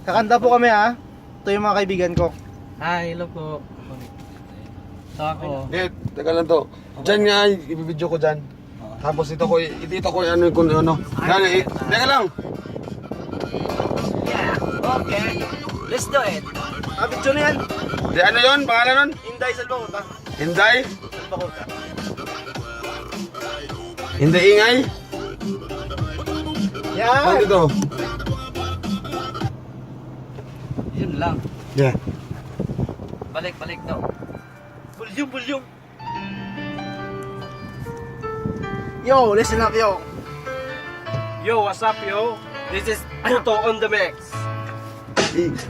Kakanta po kami ha. Ito yung mga kaibigan ko. Hi, hello po. Ito ako. Teka lang to. Diyan nga, ibibidyo ko dyan. Tapos dito ko ano kung ano. Teka lang. Yeah, okay. Let's do it. Video na yan. Di ano yun? Pangalan nun? Inday Salbakuta. Hinday? Salbakuta. Hindi ingay? Yan. Ano dito? Yun lang. Yeah. Balik daw. Bulyong. Yo, listen up yo. Yo, what's up yo? This is Pluto on the mix.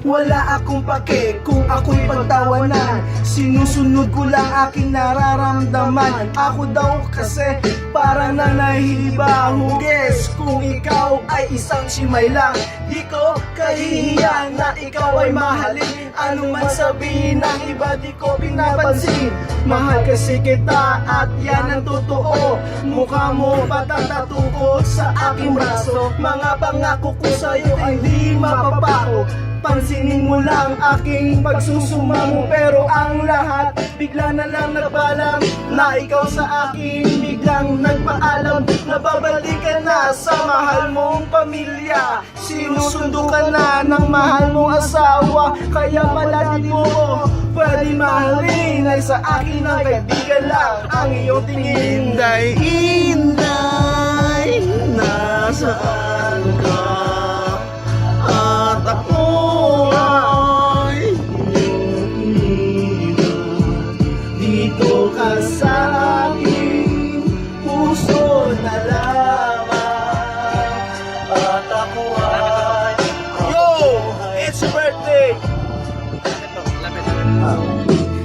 Wala akong pake kung ako'y pagtawanan. Sinusunod ko lang aking nararamdaman. Ako daw kasi parang nanahiliba. Huges kung ikaw ay isang simay lang. Di ko kahihiyan na ikaw ay mahalin. Ano man sabihin ng iba di ko pinapansin. Mahal kasi kita at yan ang totoo. Mukha mo patatatukot sa aking braso. Mga pangako ko sa'yo ay di mapapako. Pansinin mo lang aking pagsusumamo. Pero ang lahat bigla na lang nagbalang. Na ikaw sa akin biglang nagpaalam. Nababalik ka na sa mahal mong pamilya. Sinusundo ka na ng mahal mong asawa. Kaya pala di mo pwede mahalin. Ay sa akin ang kaibigan lang ang iyong tingin. Inday, nasaan ka? At ako ay dito ka sa aking puso na lamang. At ako ay yo, it's your birthday!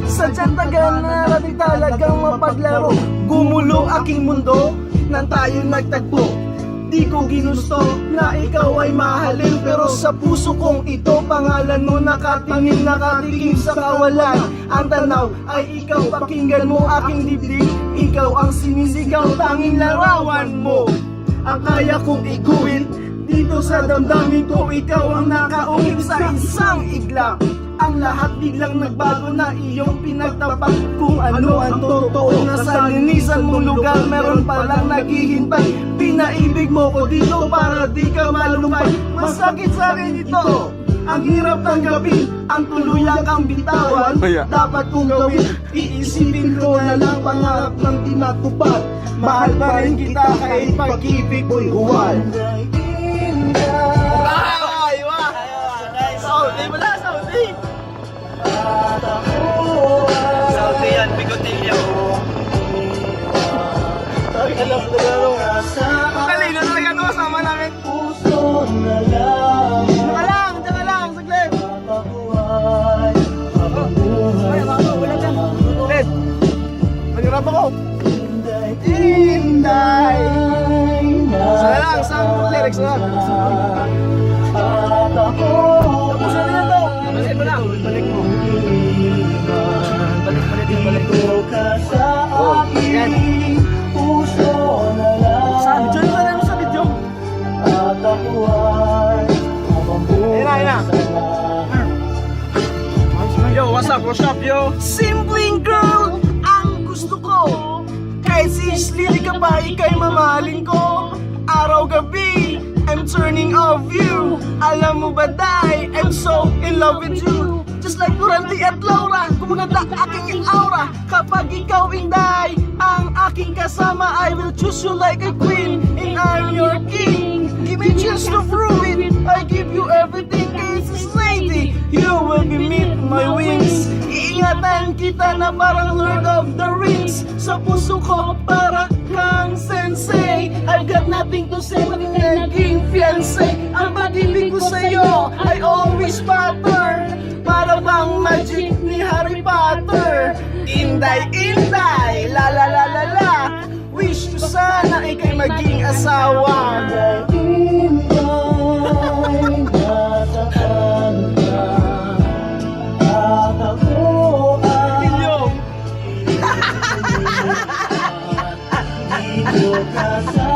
Sadyang tagal na natin talagang mapaglaro. Gumulo aking mundo nang tayo nagtagpo. Di ko ginusto na ikaw ay mahalin. Pero sa puso kong ito, pangalan mo nakatingin, nakatikim sa kawalan. Ang tanaw ay ikaw, pakinggan mo aking dibdib. Ikaw ang sinisigaw, tanging larawan mo ang kaya kong ikuwin. Dito sa damdamin ko, ikaw ang nakaungin sa isang iglap. Ang lahat biglang nagbago na iyong pinagtapat. Kung ano ang totoo na sa linisan mong lugar, meron palang naghihintay. Pinaibig mo ko dito para di ka malumay. Masakit sa akin ito, ang hirap tanggapin. Ang tuluyan kang bitawan, dapat kong gawin. Iisipin ko na lang pangarap ng tinatupad. Mahal pa rin kita kahit pag-ibig mo'y huwad. Ay, wah! Saudi mo na, Saudi! Saudi yan, bigotilyo. Alam na gano'n. Talino talaga ito, kasama namin. Puso na lang. Diyan ka lang, saglit. Wala dyan. Red, nag-rap ako. Inday, Sana lang, isang lyrics na. at ako Tapusin na yan to. Balik mo lang. Balik mo. Balik. dito ka sa aking puso na lang. Sa video yun ka sa video. At ako ay Ayun na. Yo, what's up, yo? simpleng girl ang gusto ko. Kahit sislili ka pa, ika'y mamahalin ko. Araw-gabi, I'm turning off you. Alam mo ba, Day, I'm so in love with you. Just like Durante at Laura, kumaganda aking aura. Kapag ikaw, Inday, ang aking kasama, I will choose you like a queen, and I'm your king. Give me a chance to prove it, I give you everything, kisses lady. You will be meet my wings. Iingatan kita na parang Lord of the Rings. Sa puso ko para kang sensei. I've got nothing to say, naging fiancé. Ang pag-ibig ko sa'yo I always matter. Para bang magic ni Harry Potter. Inday, Inday, la la la la la. Wish ko sana ika'y maging asawa. Inday, nasaan ka? At ako ay dito ka sa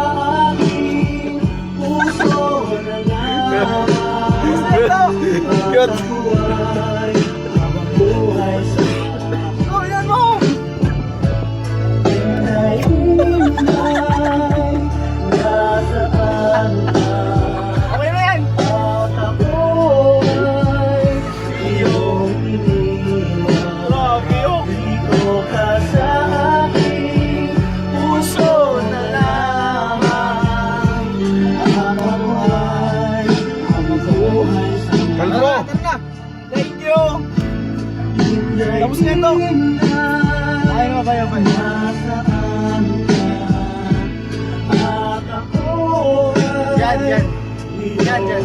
aking puso na lang. Cute. Oh, yan mo! Okay na yan! Grabe yun! Puso na lamang Kalbo. Thank you! Tapos na ito! Ay, mabaya ba? Yan, yan. Yan, yan.